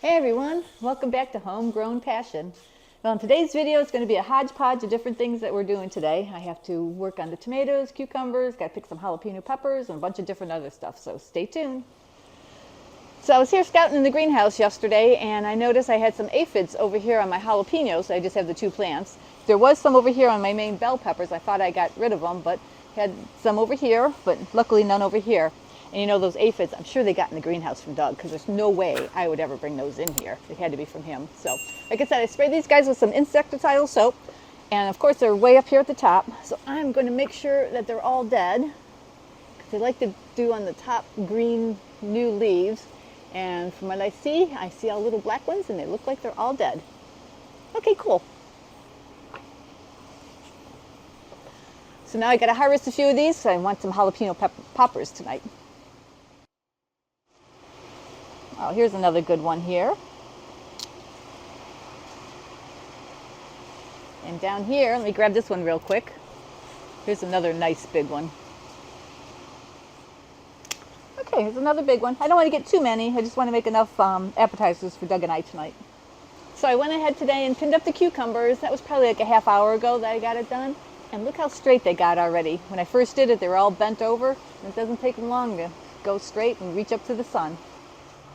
Hey everyone, welcome back to Homegrown Passion. Well, in today's video it's going to be a hodgepodge of different things that we're doing today. I have to work on the tomatoes, cucumbers, got to pick some jalapeno peppers, and a bunch of different other stuff, so stay tuned. So I was here scouting in the greenhouse yesterday and I noticed I had some aphids over here on my jalapenos. I just have the two plants. There was some over here on my main bell peppers. I thought I got rid of them, but had some over here, but luckily none over here. And you know, those aphids, I'm sure they got in the greenhouse from Doug, because there's no way I would ever bring those in here. They had to be from him. So, like I said, I sprayed these guys with some insecticidal soap. And of course, they're way up here at the top. So I'm going to make sure that they're all dead, because they like to do on the top green new leaves. And from what I see all little black ones, and they look like they're all dead. Okay, cool. So now I got to harvest a few of these, so I want some jalapeno poppers tonight. Oh, here's another good one here. And down here, let me grab this one real quick. Here's another nice big one. Okay, here's another big one. I don't want to get too many. I just want to make enough appetizers for Doug and I tonight. So I went ahead today and pinned up the cucumbers. That was probably like a half hour ago that I got it done. And look how straight they got already. When I first did it, they were all bent over. And it doesn't take them long to go straight and reach up to the sun.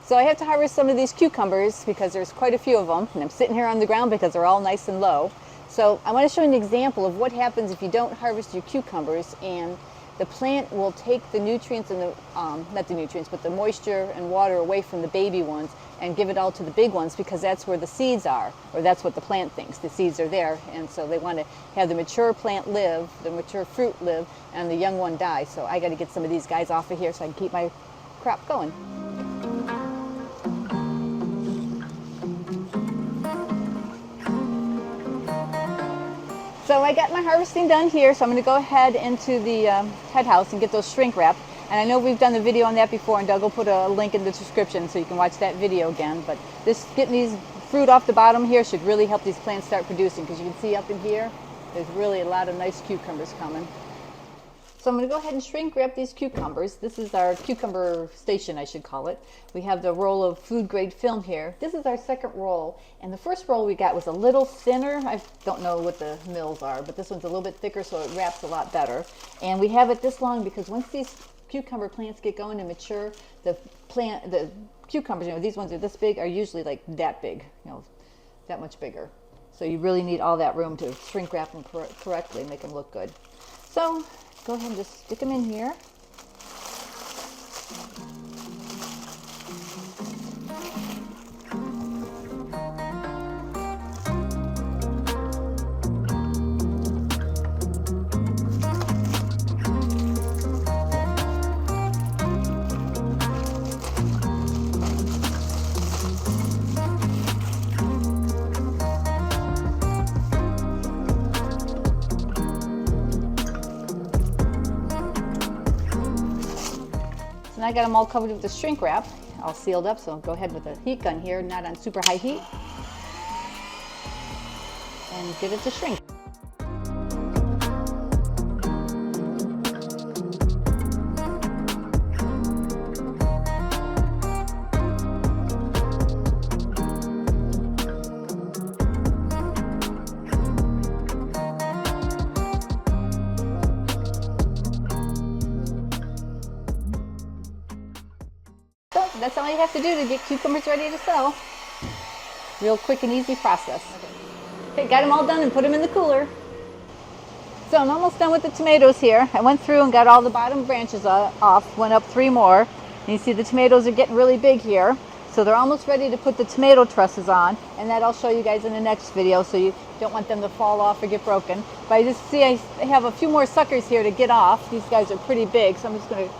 So I have to harvest some of these cucumbers because there's quite a few of them. And I'm sitting here on the ground because they're all nice and low. So I want to show you an example of what happens if you don't harvest your cucumbers, and the plant will take the nutrients and the, not the nutrients, but the moisture and water away from the baby ones and give it all to the big ones, because that's where the seeds are, or that's what the plant thinks. The seeds are there, and so they want to have the mature plant live, the mature fruit live, and the young one die. So I got to get some of these guys off of here so I can keep my crop going. So I got my harvesting done here, so I'm going to go ahead into the head house and get those shrink wrapped. And I know we've done the video on that before, and Doug will put a link in the description so you can watch that video again. But this, getting these fruit off the bottom here, should really help these plants start producing, because you can see up in here, there's really a lot of nice cucumbers coming. So I'm going to go ahead and shrink wrap these cucumbers. This is our cucumber station, I should call it. We have the roll of food grade film here. This is our second roll, and the first roll we got was a little thinner. I don't know what the mills are, but this one's a little bit thicker, so it wraps a lot better. And we have it this long because once these cucumber plants get going and mature, the cucumbers, you know, these ones are this big, are usually like that big, you know, that much bigger. So you really need all that room to shrink wrap them correctly and make them look good. So go ahead and just stick them in here. I got them all covered with the shrink wrap, all sealed up, so I'll go ahead with a heat gun here, not on super high heat, and give it to shrink. So that's all you have to do to get cucumbers ready to sell. Real quick and easy process. Okay, got them all done and put them in the cooler. So I'm almost done with the tomatoes here. I went through and got all the bottom branches off, went up 3 more. And you see the tomatoes are getting really big here. So they're almost ready to put the tomato trusses on, and that I'll show you guys in the next video, so you don't want them to fall off or get broken. But I just see I have a few more suckers here to get off. These guys are pretty big, so I'm just going to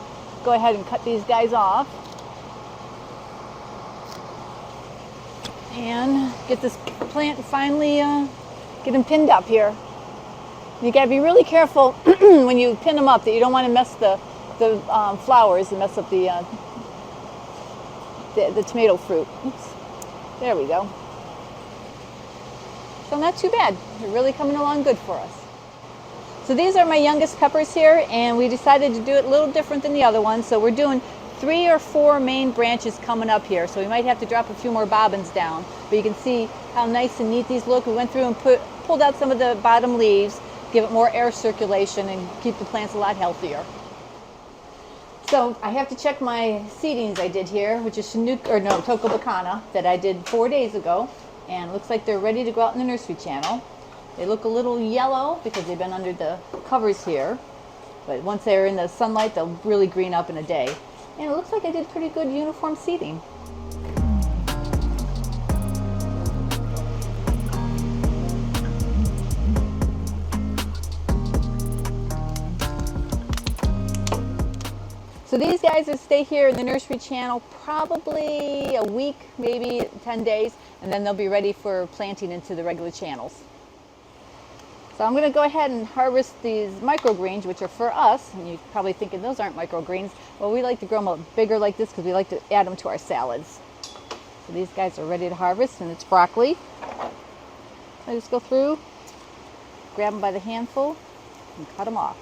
go ahead and cut these guys off. And get this plant finally, get them pinned up here. You gotta be really careful when you pin them up that you don't want to mess the flowers and mess up the tomato fruit. Oops. There we go. So not too bad. They're really coming along good for us. So these are my youngest peppers here, and we decided to do it a little different than the other ones. So we're doing 3 or 4 main branches coming up here, so we might have to drop a few more bobbins down. But you can see how nice and neat these look. We went through and pulled out some of the bottom leaves, give it more air circulation and keep the plants a lot healthier. So I have to check my seedings I did here, which is Toko Bacana, that I did 4 days ago. And it looks like they're ready to go out in the nursery channel. They look a little yellow because they've been under the covers here. But once they're in the sunlight, they'll really green up in a day. And it looks like I did pretty good uniform seeding. So these guys will stay here in the nursery channel probably a week, maybe 10 days, and then they'll be ready for planting into the regular channels. So I'm going to go ahead and harvest these microgreens, which are for us. And you're probably thinking those aren't microgreens. Well, we like to grow them a bit bigger like this because we like to add them to our salads. So these guys are ready to harvest, and it's broccoli. I just go through, grab them by the handful, and cut them off.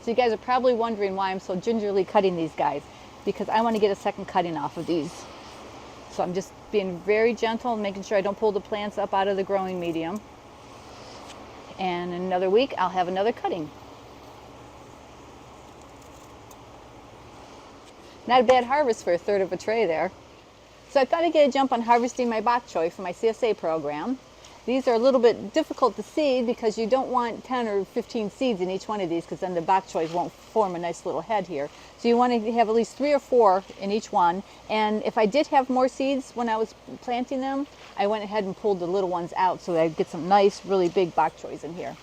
So you guys are probably wondering why I'm so gingerly cutting these guys, because I want to get a second cutting off of these. So I'm just being very gentle and making sure I don't pull the plants up out of the growing medium. And in another week, I'll have another cutting. Not a bad harvest for a third of a tray there. So I thought I'd get a jump on harvesting my Bok Choy for my CSA program. These are a little bit difficult to seed because you don't want 10 or 15 seeds in each one of these, because then the Bok Choys won't form a nice little head here. So you want to have at least 3 or 4 in each one. And if I did have more seeds when I was planting them, I went ahead and pulled the little ones out so that I'd get some nice, really big Bok Choys in here.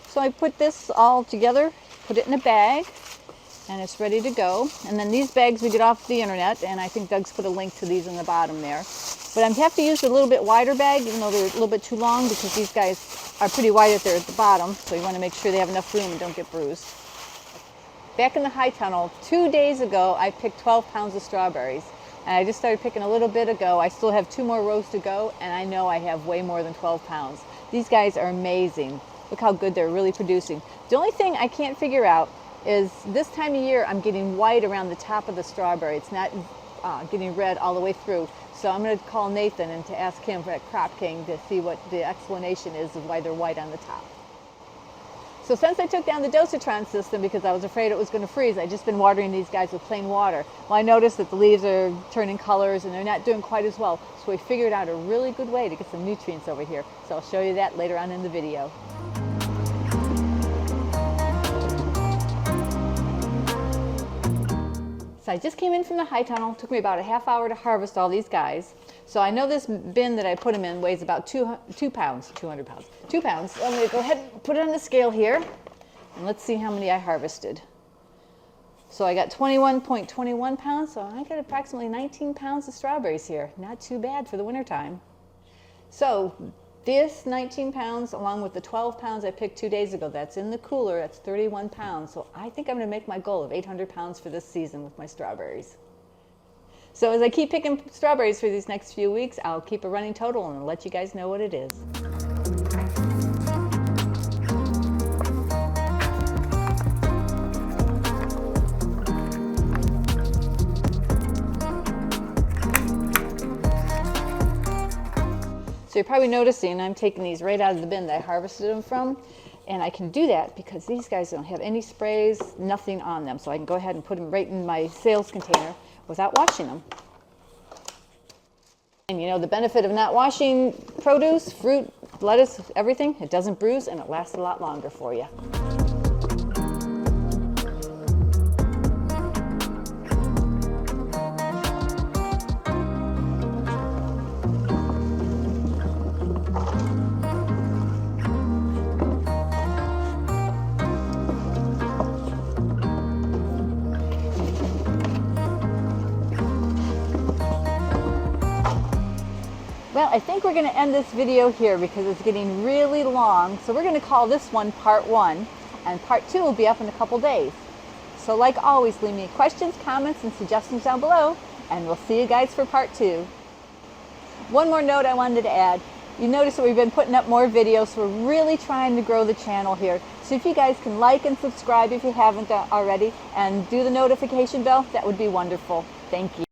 So I put this all together, put it in a bag, and it's ready to go. And then these bags we get off the internet, and I think Doug's put a link to these in the bottom there. But I have to use a little bit wider bag, even though they're a little bit too long, because these guys are pretty wide at the bottom, so you want to make sure they have enough room and don't get bruised. Back in the high tunnel, 2 days ago, I picked 12 pounds of strawberries. And I just started picking a little bit ago. I still have 2 more rows to go, and I know I have way more than 12 pounds. These guys are amazing. Look how good they're really producing. The only thing I can't figure out is this time of year, I'm getting white around the top of the strawberry. It's not getting red all the way through. So I'm going to call Nathan and to ask him at Crop King to see what the explanation is of why they're white on the top. So since I took down the dosatron system because I was afraid it was going to freeze, I've just been watering these guys with plain water. Well, I noticed that the leaves are turning colors and they're not doing quite as well. So we figured out a really good way to get some nutrients over here. So I'll show you that later on in the video. So I just came in from the high tunnel. It took me about a half hour to harvest all these guys. So I know this bin that I put them in weighs about 2 pounds, 200 pounds, 2 pounds. So I'm going to go ahead and put it on the scale here. And let's see how many I harvested. So I got 21.21 pounds. So I got approximately 19 pounds of strawberries here. Not too bad for the wintertime. So this 19 pounds, along with the 12 pounds I picked 2 days ago, that's in the cooler, that's 31 pounds. So I think I'm going to make my goal of 800 pounds for this season with my strawberries. So as I keep picking strawberries for these next few weeks, I'll keep a running total and I'll let you guys know what it is. So you're probably noticing I'm taking these right out of the bin that I harvested them from. And I can do that because these guys don't have any sprays, nothing on them. So I can go ahead and put them right in my sales container without washing them. And you know the benefit of not washing produce, fruit, lettuce, everything, it doesn't bruise and it lasts a lot longer for you. Well, I think we're going to end this video here because it's getting really long. So we're going to call this one part 1, and part 2 will be up in a couple days. So like always, leave me questions, comments, and suggestions down below, and we'll see you guys for part 2. One more note I wanted to add. You notice that we've been putting up more videos, so we're really trying to grow the channel here. So if you guys can like and subscribe if you haven't already, and do the notification bell, that would be wonderful. Thank you.